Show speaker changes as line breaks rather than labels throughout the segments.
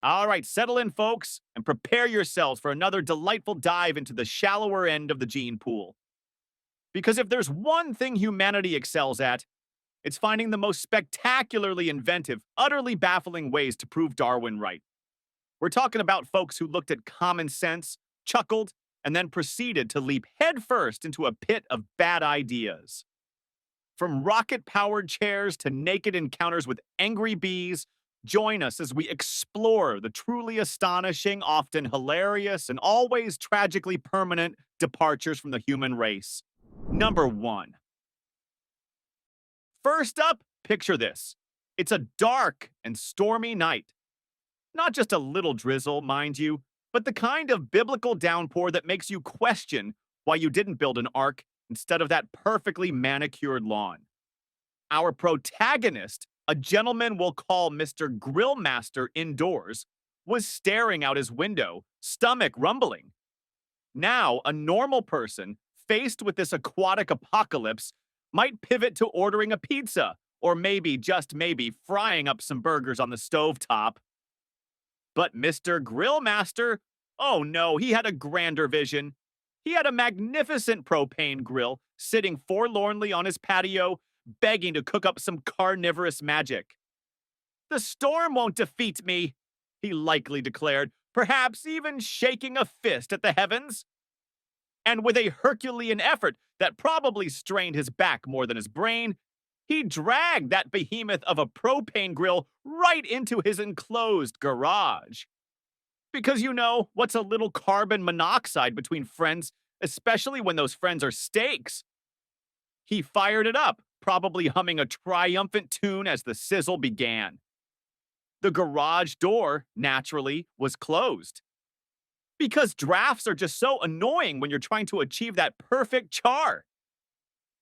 All right, settle in, folks, and prepare yourselves for another delightful dive into the shallower end of the gene pool. Because if there's one thing humanity excels at, it's finding the most spectacularly inventive, utterly baffling ways to prove Darwin right. We're talking about folks who looked at common sense, chuckled, and then proceeded to leap headfirst into a pit of bad ideas. From rocket powered chairs to naked encounters with angry bees, join us as we explore the truly astonishing, often hilarious, and always tragically permanent departures from the human race. Number one. First up, picture this. It's a dark and stormy night. Not just a little drizzle, mind you, but the kind of biblical downpour that makes you question why you didn't build an ark instead of that perfectly manicured lawn. Our protagonist, a gentleman we'll call Mr. Grillmaster indoors, was staring out his window, stomach rumbling. Now, a normal person, faced with this aquatic apocalypse, might pivot to ordering a pizza, or maybe, just maybe, frying up some burgers on the stovetop. But Mr. Grillmaster, oh no, he had a grander vision. He had a magnificent propane grill sitting forlornly on his patio, begging to cook up some carnivorous magic. The storm won't defeat me, he likely declared, perhaps even shaking a fist at the heavens. And with a Herculean effort that probably strained his back more than his brain, he dragged that behemoth of a propane grill right into his enclosed garage. Because you know, what's a little carbon monoxide between friends, especially when those friends are steaks? He fired it up, probably humming a triumphant tune as the sizzle began. The garage door, naturally, was closed. Because drafts are just so annoying when you're trying to achieve that perfect char.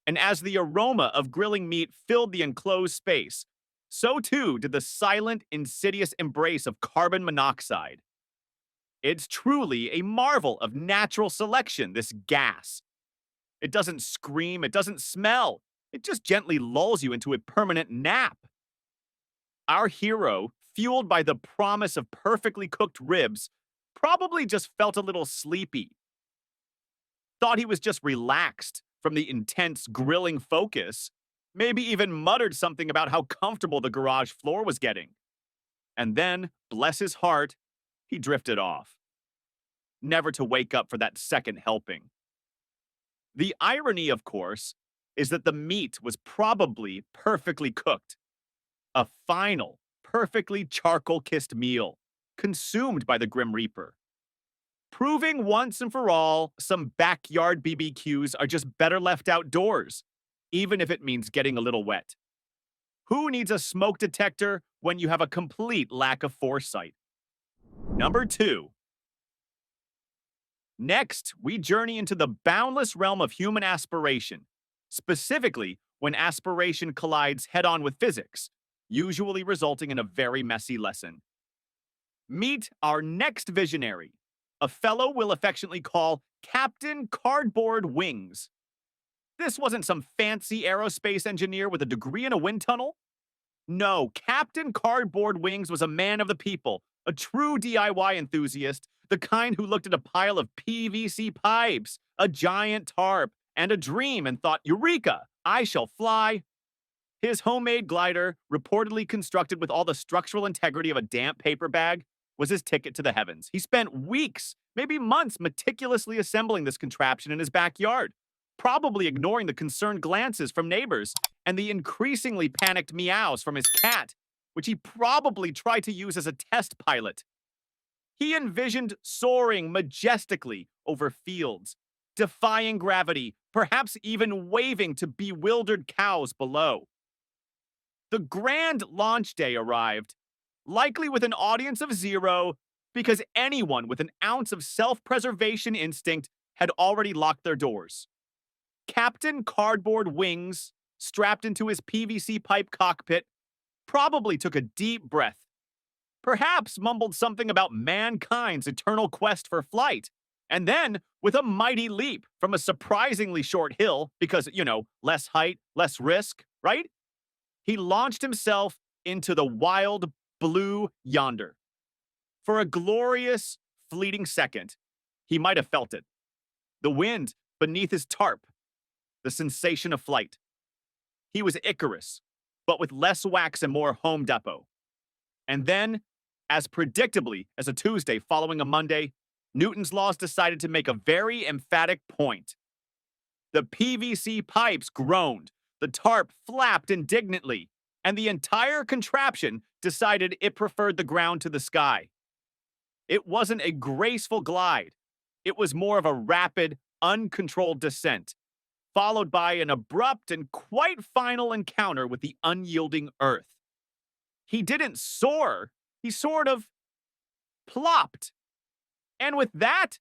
And as the aroma of grilling meat filled the enclosed space, so too did the silent, insidious embrace of carbon monoxide. It's truly a marvel of natural selection, this gas. It doesn't scream, it doesn't smell, it just gently lulls you into a permanent nap. Our hero, fueled by the promise of perfectly cooked ribs, probably just felt a little sleepy. Thought he was just relaxed from the intense grilling focus, maybe even muttered something about how comfortable the garage floor was getting. And then, bless his heart, he drifted off, never to wake up for that second helping. The irony, of course, is that the meat was probably perfectly cooked. A final, perfectly charcoal-kissed meal, consumed by the Grim Reaper. Proving once and for all, some backyard BBQs are just better left outdoors, even if it means getting a little wet. Who needs a smoke detector when you have a complete lack of foresight? Number two. Next, we journey into the boundless realm of human aspiration, specifically when aspiration collides head on with physics, usually resulting in a very messy lesson. Meet our next visionary, a fellow we'll affectionately call Captain Cardboard Wings. This wasn't some fancy aerospace engineer with a degree in a wind tunnel. No, Captain Cardboard Wings was a man of the people, a true DIY enthusiast, the kind who looked at a pile of PVC pipes, a giant tarp, and a dream and thought, Eureka, I shall fly. His homemade glider, reportedly constructed with all the structural integrity of a damp paper bag, was his ticket to the heavens. He spent weeks, maybe months, meticulously assembling this contraption in his backyard, probably ignoring the concerned glances from neighbors and the increasingly panicked meows from his cat, which he probably tried to use as a test pilot. He envisioned soaring majestically over fields, defying gravity, perhaps even waving to bewildered cows below. The grand launch day arrived, likely with an audience of zero, because anyone with an ounce of self-preservation instinct had already locked their doors. Captain Cardboard Wings, strapped into his PVC pipe cockpit, probably took a deep breath, perhaps mumbled something about mankind's eternal quest for flight, and then, with a mighty leap from a surprisingly short hill, because, less height, less risk, right? He launched himself into the wild blue yonder. For a glorious, fleeting second, he might have felt it. The wind beneath his tarp, the sensation of flight. He was Icarus, but with less wax and more Home Depot. And then, as predictably as a Tuesday following a Monday, Newton's laws decided to make a very emphatic point. The PVC pipes groaned, the tarp flapped indignantly, and the entire contraption decided it preferred the ground to the sky. It wasn't a graceful glide. It was more of a rapid, uncontrolled descent, followed by an abrupt and quite final encounter with the unyielding earth. He didn't soar, he sort of plopped. And with that,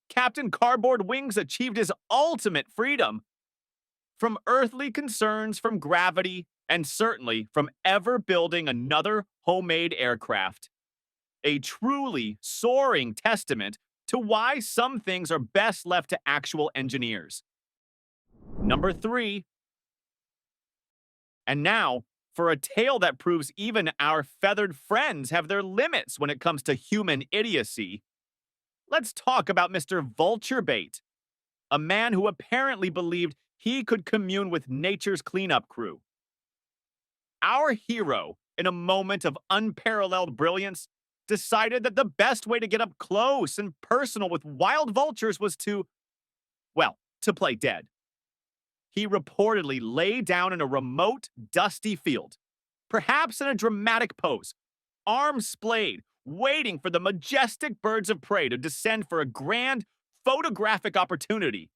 Captain Cardboard Wings achieved his ultimate freedom from earthly concerns, from gravity, and certainly from ever building another homemade aircraft. A truly soaring testament to why some things are best left to actual engineers. Number 3. And now, for a tale that proves even our feathered friends have their limits when it comes to human idiocy, let's talk about Mr. Vulture Bait, a man who apparently believed he could commune with nature's cleanup crew. Our hero, in a moment of unparalleled brilliance, decided that the best way to get up close and personal with wild vultures was to play dead. He reportedly lay down in a remote, dusty field, perhaps in a dramatic pose, arms splayed, waiting for the majestic birds of prey to descend for a grand photographic opportunity.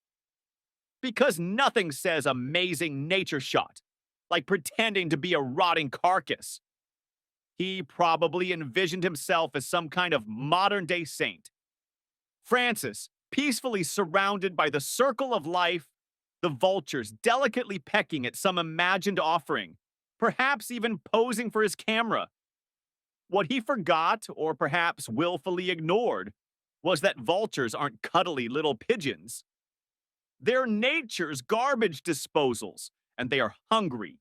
Because nothing says amazing nature shot like pretending to be a rotting carcass. He probably envisioned himself as some kind of modern-day saint. Francis, peacefully surrounded by the circle of life, the vultures delicately pecking at some imagined offering, perhaps even posing for his camera. What he forgot, or perhaps willfully ignored, was that vultures aren't cuddly little pigeons. They're nature's garbage disposals, and they are hungry.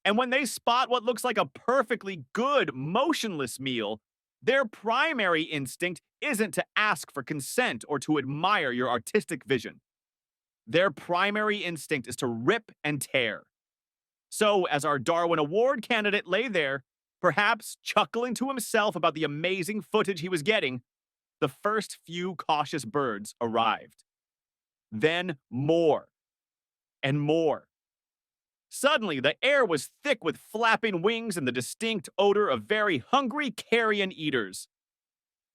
And when they spot what looks like a perfectly good, motionless meal, their primary instinct isn't to ask for consent or to admire your artistic vision. Their primary instinct is to rip and tear. So, as our Darwin Award candidate lay there, perhaps chuckling to himself about the amazing footage he was getting, the first few cautious birds arrived. Then more and more. Suddenly, the air was thick with flapping wings and the distinct odor of very hungry carrion eaters.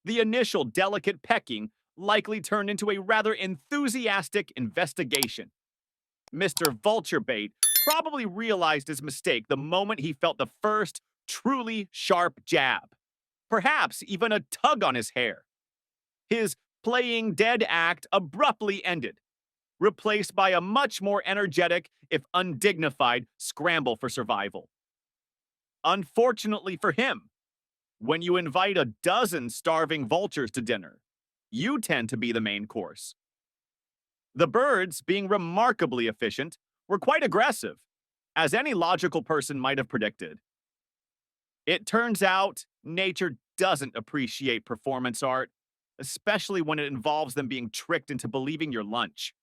The initial delicate pecking likely turned into a rather enthusiastic investigation. Mr. Vulture Bait probably realized his mistake the moment he felt the first truly sharp jab, perhaps even a tug on his hair. His playing dead act abruptly ended, replaced by a much more energetic, if undignified, scramble for survival. Unfortunately for him, when you invite a dozen starving vultures to dinner, you tend to be the main course. The birds, being remarkably efficient, were quite aggressive, as any logical person might have predicted. It turns out nature doesn't appreciate performance art, especially when it involves them being tricked into believing you're lunch.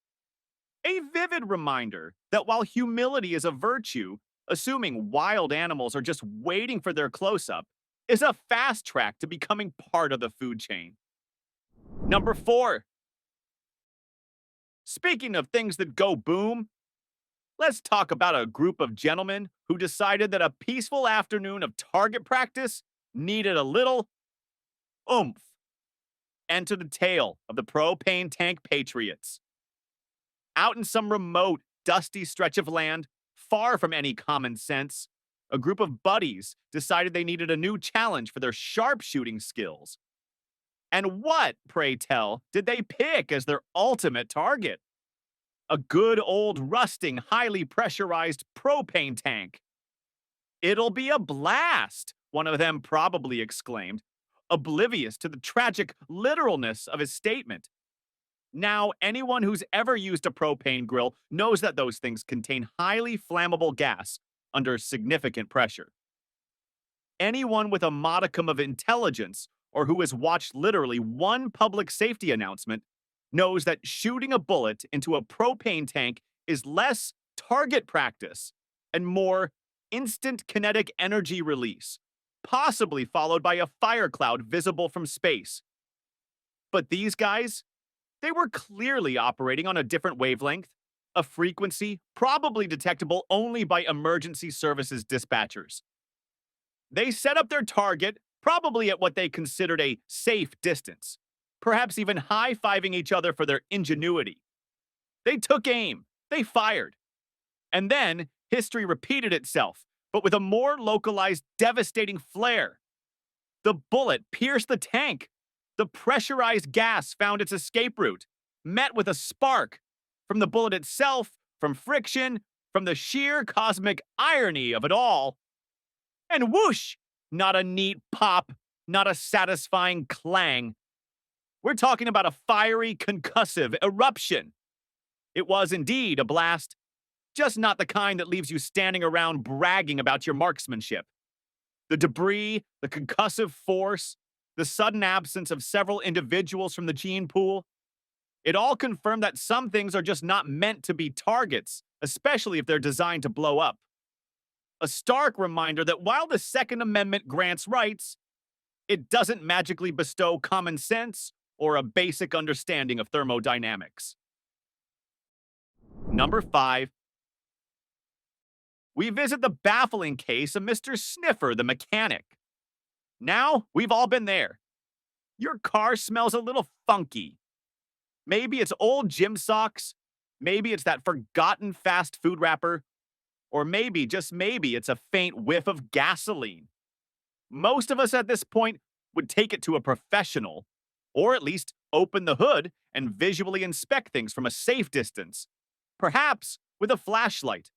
A vivid reminder that while humility is a virtue, assuming wild animals are just waiting for their close-up is a fast track to becoming part of the food chain. Number 4. Speaking of things that go boom, let's talk about a group of gentlemen who decided that a peaceful afternoon of target practice needed a little oomph. Enter the tale of the propane tank Patriots. Out in some remote, dusty stretch of land, far from any common sense, a group of buddies decided they needed a new challenge for their sharpshooting skills. And what, pray tell, did they pick as their ultimate target? A good old rusting, highly pressurized propane tank. "It'll be a blast," one of them probably exclaimed, oblivious to the tragic literalness of his statement. Now, anyone who's ever used a propane grill knows that those things contain highly flammable gas under significant pressure. Anyone with a modicum of intelligence or who has watched literally one public safety announcement knows that shooting a bullet into a propane tank is less target practice and more instant kinetic energy release, possibly followed by a fire cloud visible from space. But these guys, they were clearly operating on a different wavelength, a frequency probably detectable only by emergency services dispatchers. They set up their target probably at what they considered a safe distance, perhaps even high-fiving each other for their ingenuity. They took aim, they fired, and then history repeated itself, but with a more localized, devastating flare. The bullet pierced the tank. The pressurized gas found its escape route, met with a spark from the bullet itself, from friction, from the sheer cosmic irony of it all. And whoosh! Not a neat pop, not a satisfying clang. We're talking about a fiery, concussive eruption. It was indeed a blast, just not the kind that leaves you standing around bragging about your marksmanship. The debris, the concussive force, the sudden absence of several individuals from the gene pool, it all confirmed that some things are just not meant to be targets, especially if they're designed to blow up. A stark reminder that while the Second Amendment grants rights, it doesn't magically bestow common sense or a basic understanding of thermodynamics. Number 5. We visit the baffling case of Mr. Sniffer, the mechanic. Now, we've all been there. Your car smells a little funky. Maybe it's old gym socks. Maybe it's that forgotten fast food wrapper. Or maybe, just maybe, it's a faint whiff of gasoline. Most of us at this point would take it to a professional, or at least open the hood and visually inspect things from a safe distance, perhaps with a flashlight.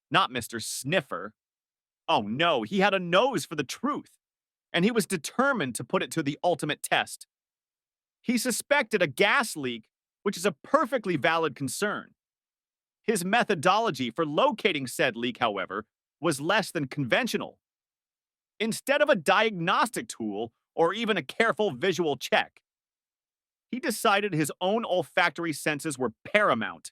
Not Mr. Sniffer. Oh no, he had a nose for the truth, and he was determined to put it to the ultimate test. He suspected a gas leak, which is a perfectly valid concern. His methodology for locating said leak, however, was less than conventional. Instead of a diagnostic tool or even a careful visual check, he decided his own olfactory senses were paramount.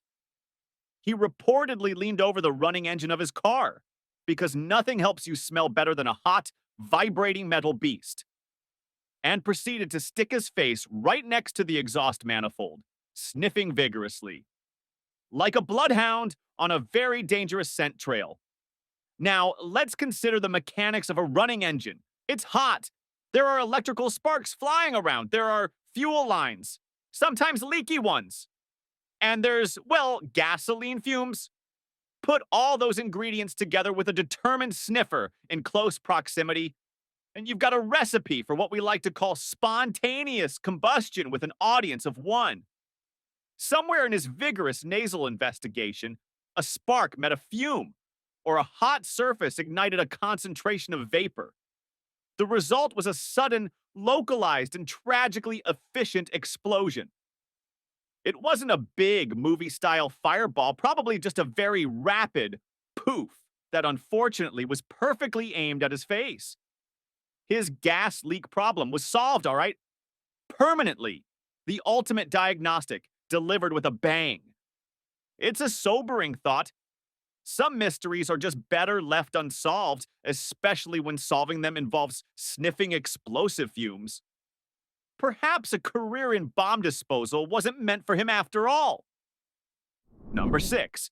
He reportedly leaned over the running engine of his car, because nothing helps you smell better than a hot, vibrating metal beast, and proceeded to stick his face right next to the exhaust manifold, sniffing vigorously, like a bloodhound on a very dangerous scent trail. Now, let's consider the mechanics of a running engine. It's hot. There are electrical sparks flying around. There are fuel lines, sometimes leaky ones. And there's, well, gasoline fumes. Put all those ingredients together with a determined sniffer in close proximity, and you've got a recipe for what we like to call spontaneous combustion with an audience of one. Somewhere in his vigorous nasal investigation, a spark met a fume, or a hot surface ignited a concentration of vapor. The result was a sudden, localized, and tragically efficient explosion. It wasn't a big movie-style fireball, probably just a very rapid poof that unfortunately was perfectly aimed at his face. His gas leak problem was solved, all right? Permanently. The ultimate diagnostic, delivered with a bang. It's a sobering thought. Some mysteries are just better left unsolved, especially when solving them involves sniffing explosive fumes. Perhaps a career in bomb disposal wasn't meant for him after all. Number 6.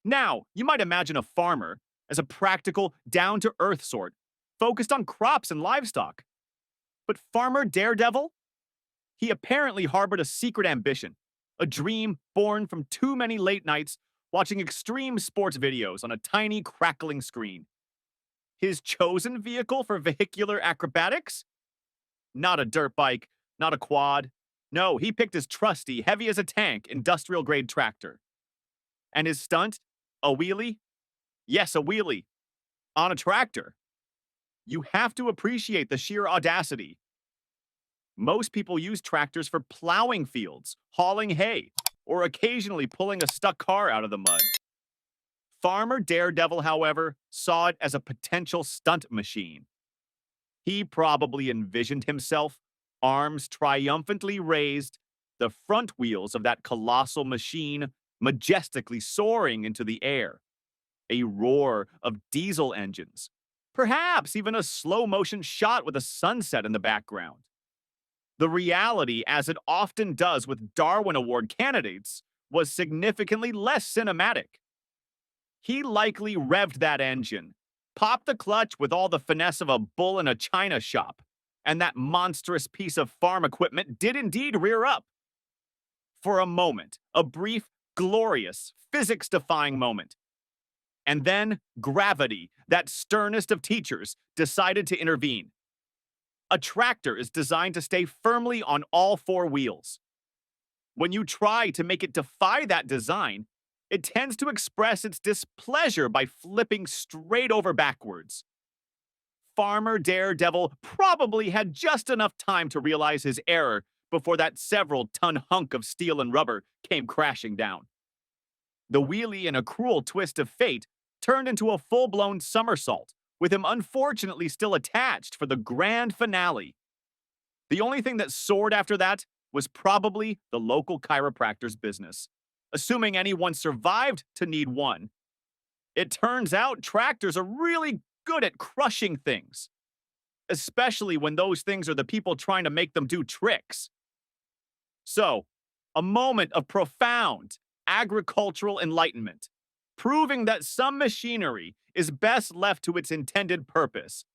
Now, you might imagine a farmer as a practical, down-to-earth sort, focused on crops and livestock. But Farmer Daredevil? He apparently harbored a secret ambition, a dream born from too many late nights watching extreme sports videos on a tiny, crackling screen. His chosen vehicle for vehicular acrobatics? Not a dirt bike, not a quad. No, he picked his trusty, heavy as a tank, industrial-grade tractor. And his stunt? A wheelie? Yes, a wheelie. On a tractor. You have to appreciate the sheer audacity. Most people use tractors for plowing fields, hauling hay, or occasionally pulling a stuck car out of the mud. Farmer Daredevil, however, saw it as a potential stunt machine. He probably envisioned himself, arms triumphantly raised, the front wheels of that colossal machine majestically soaring into the air, a roar of diesel engines, perhaps even a slow motion shot with a sunset in the background. The reality, as it often does with Darwin Award candidates, was significantly less cinematic. He likely revved that engine, popped the clutch with all the finesse of a bull in a china shop, and that monstrous piece of farm equipment did indeed rear up. For a moment, a brief, glorious, physics defying moment. And then gravity, that sternest of teachers, decided to intervene. A tractor is designed to stay firmly on all four wheels. When you try to make it defy that design, it tends to express its displeasure by flipping straight over backwards. Farmer Daredevil probably had just enough time to realize his error before that several-ton hunk of steel and rubber came crashing down. The wheelie, in a cruel twist of fate, turned into a full-blown somersault, with him unfortunately still attached for the grand finale. The only thing that soared after that was probably the local chiropractor's business, assuming anyone survived to need one. It turns out tractors are really good at crushing things, especially when those things are the people trying to make them do tricks. So, a moment of profound agricultural enlightenment, proving that some machinery is best left to its intended purpose.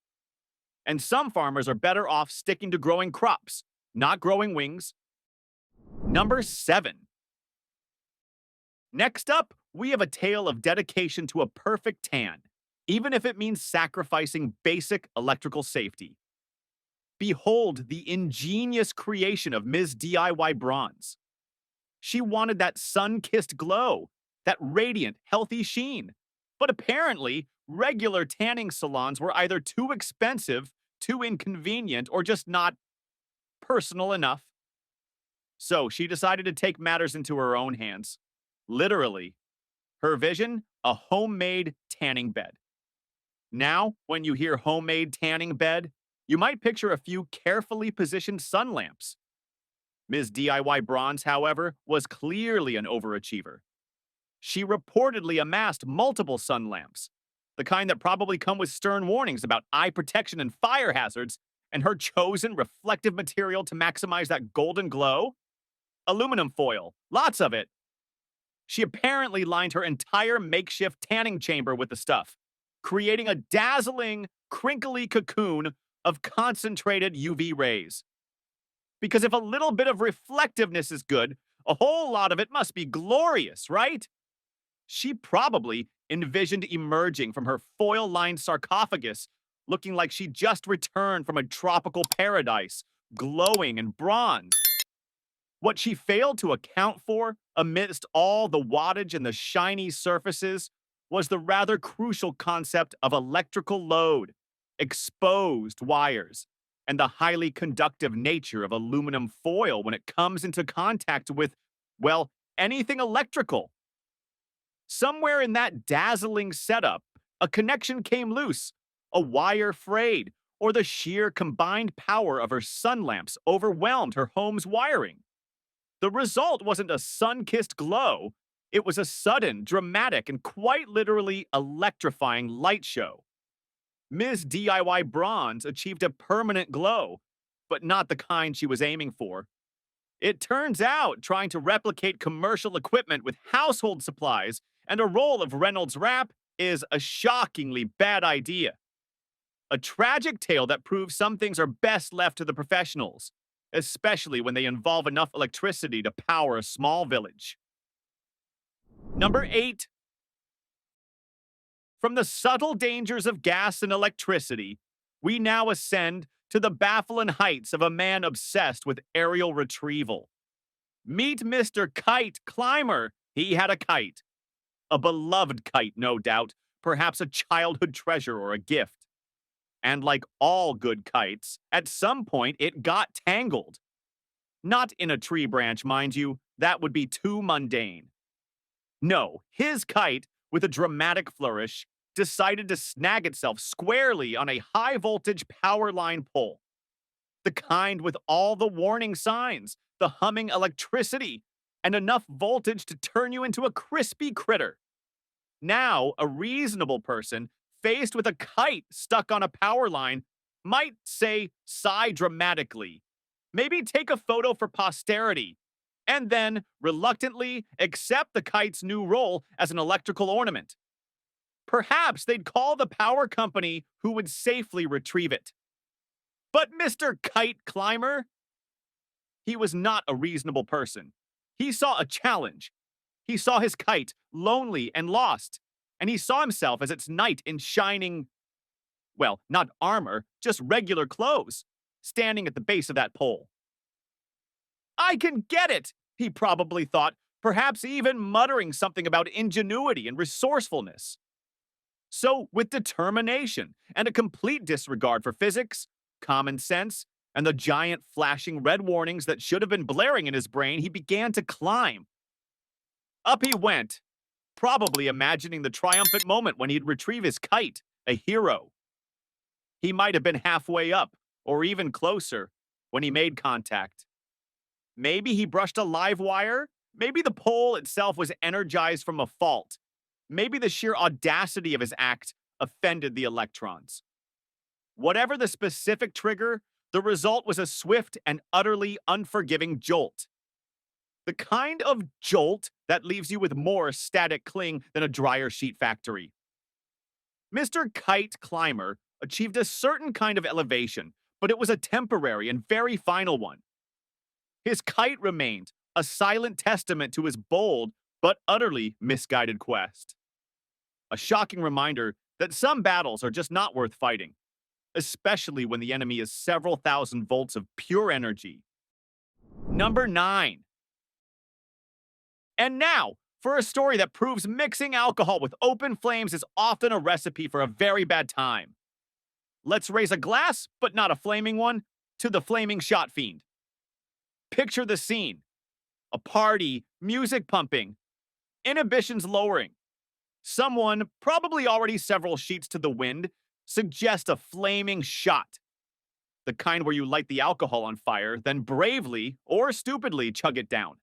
And some farmers are better off sticking to growing crops, not growing wings. Number 7. Next up, we have a tale of dedication to a perfect tan, even if it means sacrificing basic electrical safety. Behold the ingenious creation of Ms. DIY Bronze. She wanted that sun-kissed glow, that radiant, healthy sheen. But apparently, regular tanning salons were either too expensive, too inconvenient, or just not personal enough. So she decided to take matters into her own hands. Literally. Her vision? A homemade tanning bed. Now, when you hear homemade tanning bed, you might picture a few carefully positioned sun lamps. Ms. DIY Bronze, however, was clearly an overachiever. She reportedly amassed multiple sun lamps, the kind that probably come with stern warnings about eye protection and fire hazards, and her chosen reflective material to maximize that golden glow? Aluminum foil, lots of it. She apparently lined her entire makeshift tanning chamber with the stuff, creating a dazzling, crinkly cocoon of concentrated UV rays. Because if a little bit of reflectiveness is good, a whole lot of it must be glorious, right? She probably envisioned emerging from her foil-lined sarcophagus, looking like she just returned from a tropical paradise, glowing in bronze. What she failed to account for, amidst all the wattage and the shiny surfaces, was the rather crucial concept of electrical load, exposed wires, and the highly conductive nature of aluminum foil when it comes into contact with, well, anything electrical. Somewhere in that dazzling setup, a connection came loose, a wire frayed, or the sheer combined power of her sun lamps overwhelmed her home's wiring. The result wasn't a sun-kissed glow, it was a sudden, dramatic, and quite literally electrifying light show. Ms. DIY Bronze achieved a permanent glow, but not the kind she was aiming for. It turns out trying to replicate commercial equipment with household supplies and a roll of Reynolds Wrap is a shockingly bad idea. A tragic tale that proves some things are best left to the professionals, especially when they involve enough electricity to power a small village. Number 8. From the subtle dangers of gas and electricity, we now ascend to the baffling heights of a man obsessed with aerial retrieval. Meet Mr. Kite Climber. He had a kite. A beloved kite, no doubt, perhaps a childhood treasure or a gift. And like all good kites, at some point it got tangled. Not in a tree branch, mind you, that would be too mundane. No, his kite, with a dramatic flourish, decided to snag itself squarely on a high voltage power line pole. The kind with all the warning signs, the humming electricity, and enough voltage to turn you into a crispy critter. Now, a reasonable person, faced with a kite stuck on a power line, might say sigh dramatically, maybe take a photo for posterity, and then reluctantly accept the kite's new role as an electrical ornament. Perhaps they'd call the power company who would safely retrieve it. But Mr. Kite Climber, he was not a reasonable person. He saw a challenge. He saw his kite lonely and lost, and he saw himself as its knight in shining, well, not armor, just regular clothes, standing at the base of that pole. I can get it, he probably thought, perhaps even muttering something about ingenuity and resourcefulness. So, with determination and a complete disregard for physics, common sense, and the giant flashing red warnings that should have been blaring in his brain, he began to climb. Up he went, probably imagining the triumphant moment when he'd retrieve his kite, a hero. He might have been halfway up, or even closer, when he made contact. Maybe he brushed a live wire. Maybe the pole itself was energized from a fault. Maybe the sheer audacity of his act offended the electrons. Whatever the specific trigger, the result was a swift and utterly unforgiving jolt. The kind of jolt that leaves you with more static cling than a dryer sheet factory. Mr. Kite Climber achieved a certain kind of elevation, but it was a temporary and very final one. His kite remained a silent testament to his bold but utterly misguided quest. A shocking reminder that some battles are just not worth fighting, especially when the enemy is several thousand volts of pure energy. Number 9. And now, for a story that proves mixing alcohol with open flames is often a recipe for a very bad time. Let's raise a glass, but not a flaming one, to the flaming shot fiend. Picture the scene. A party, music pumping, inhibitions lowering. Someone, probably already several sheets to the wind, suggests a flaming shot. The kind where you light the alcohol on fire, then bravely or stupidly chug it down.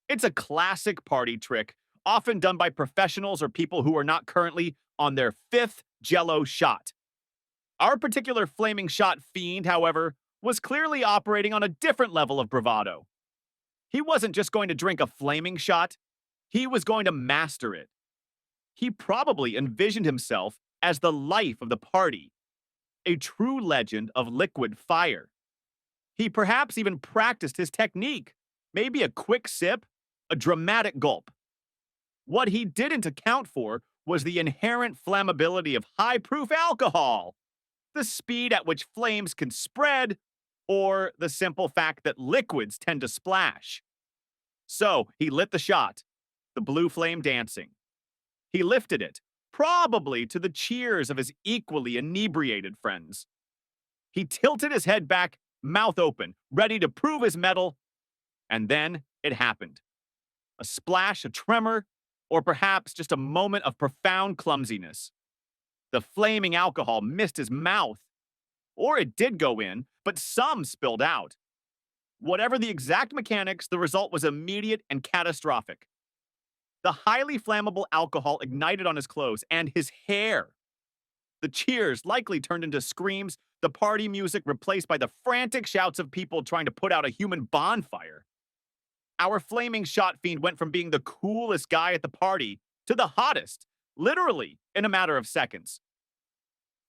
It's a classic party trick, often done by professionals or people who are not currently on their 5th Jell-O shot. Our particular flaming shot fiend, however, was clearly operating on a different level of bravado. He wasn't just going to drink a flaming shot, he was going to master it. He probably envisioned himself as the life of the party, a true legend of liquid fire. He perhaps even practiced his technique, maybe a quick sip, a dramatic gulp. What he didn't account for was the inherent flammability of high-proof alcohol, the speed at which flames can spread, or the simple fact that liquids tend to splash. So he lit the shot, the blue flame dancing. He lifted it, probably to the cheers of his equally inebriated friends. He tilted his head back, mouth open, ready to prove his mettle, and then it happened. A splash, a tremor, or perhaps just a moment of profound clumsiness. The flaming alcohol missed his mouth. Or it did go in, but some spilled out. Whatever the exact mechanics, the result was immediate and catastrophic. The highly flammable alcohol ignited on his clothes and his hair. The cheers likely turned into screams, the party music replaced by the frantic shouts of people trying to put out a human bonfire. Our flaming shot fiend went from being the coolest guy at the party to the hottest, literally in a matter of seconds.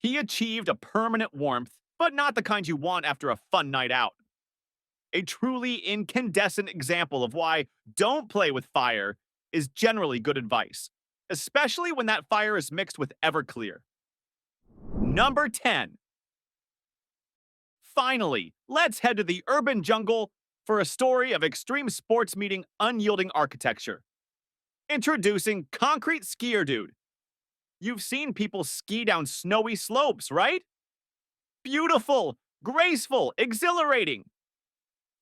He achieved a permanent warmth, but not the kind you want after a fun night out. A truly incandescent example of why don't play with fire is generally good advice, especially when that fire is mixed with Everclear. Number 10. Finally, let's head to the urban jungle for a story of extreme sports meeting unyielding architecture. Introducing Concrete Skier Dude. You've seen people ski down snowy slopes, right? Beautiful, graceful, exhilarating.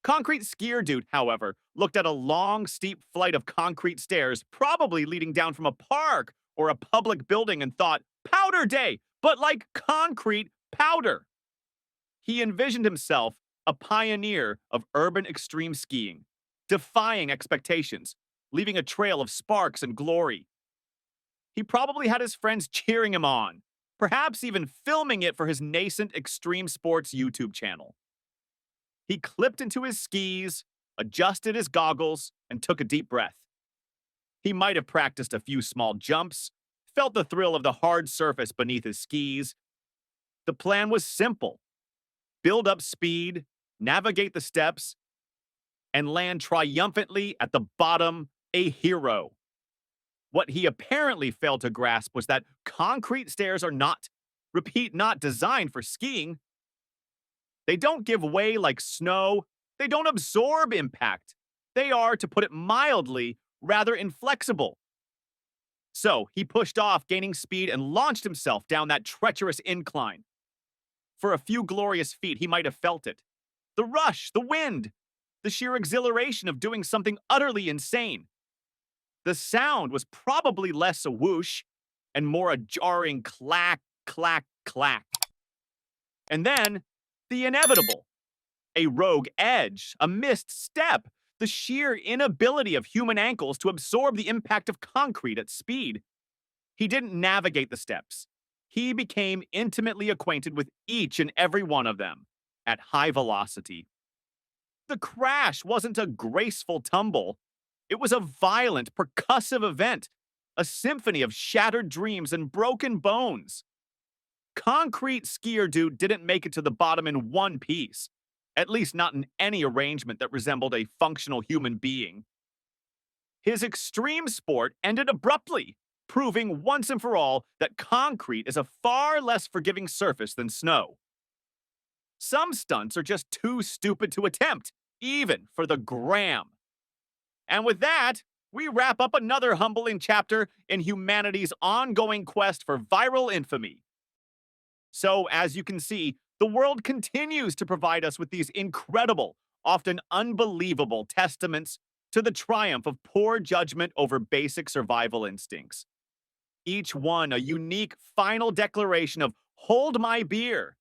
Concrete Skier Dude, however, looked at a long, steep flight of concrete stairs, probably leading down from a park or a public building, and thought, Powder day, but like concrete powder. He envisioned himself a pioneer of urban extreme skiing, defying expectations, leaving a trail of sparks and glory. He probably had his friends cheering him on, perhaps even filming it for his nascent extreme sports YouTube channel. He clipped into his skis, adjusted his goggles, and took a deep breath. He might have practiced a few small jumps, felt the thrill of the hard surface beneath his skis. The plan was simple: build up speed, navigate the steps, and land triumphantly at the bottom, a hero. What he apparently failed to grasp was that concrete stairs are not, repeat, not designed for skiing. They don't give way like snow. They don't absorb impact. They are, to put it mildly, rather inflexible. So he pushed off, gaining speed, and launched himself down that treacherous incline. For a few glorious feet, he might have felt it. The rush, the wind, the sheer exhilaration of doing something utterly insane. The sound was probably less a whoosh and more a jarring clack, clack, clack. And then, the inevitable. A rogue edge, a missed step, the sheer inability of human ankles to absorb the impact of concrete at speed. He didn't navigate the steps. He became intimately acquainted with each and every one of them at high velocity. The crash wasn't a graceful tumble. It was a violent, percussive event, a symphony of shattered dreams and broken bones. Concrete skier dude didn't make it to the bottom in one piece, at least not in any arrangement that resembled a functional human being. His extreme sport ended abruptly, proving once and for all that concrete is a far less forgiving surface than snow. Some stunts are just too stupid to attempt, even for the gram. And with that, we wrap up another humbling chapter in humanity's ongoing quest for viral infamy. So, as you can see, the world continues to provide us with these incredible, often unbelievable testaments to the triumph of poor judgment over basic survival instincts. Each one a unique final declaration of "hold my beer,"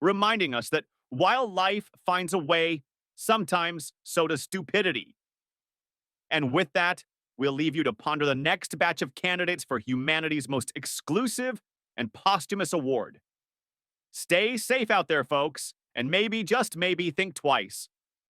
reminding us that while life finds a way, sometimes so does stupidity. And with that, we'll leave you to ponder the next batch of candidates for humanity's most exclusive and posthumous award. Stay safe out there, folks, and maybe, just maybe, think twice